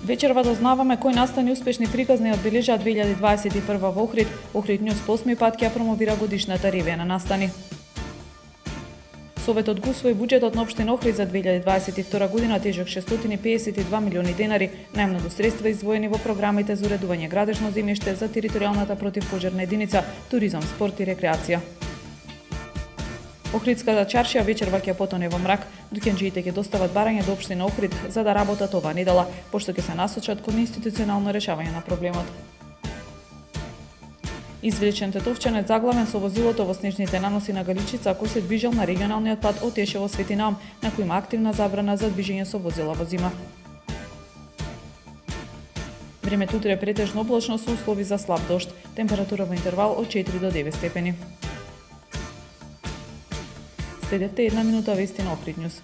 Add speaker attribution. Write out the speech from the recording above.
Speaker 1: Вечерва дознаваме кои настани успешни приказни одбележаа 2021 во Охрид. Охрид Ньюс по 8 пат ќе промовира годишната ревија на настани. Советот го усвои буџетот на општина Охрид за 2022 година тежок 652 милиони денари, најмногу средства издвоени во програмите за уредување градежно земјиште за територијалната противпожарна единица, туризам, спорт и рекреација. Охридската чаршија вечерва ќе потоне во мрак. Дукенџиите ќе достават барање до општина Охрид за да работат оваа недела, пошто ќе се насочат кон институционално решавање на проблемот. Извлечен тетовчанец заглавен со возилото во снежните наноси на Галичица, кој се движел на регионалниот пат од Тешево Свети Наум, на кој има активна забрана за движење со возила во зима. Времето утре е претежно облачно со услови за слаб дожд, температура во интервал од 4 до 9 степени. Следевте една минута вести на Охрид Ньюс.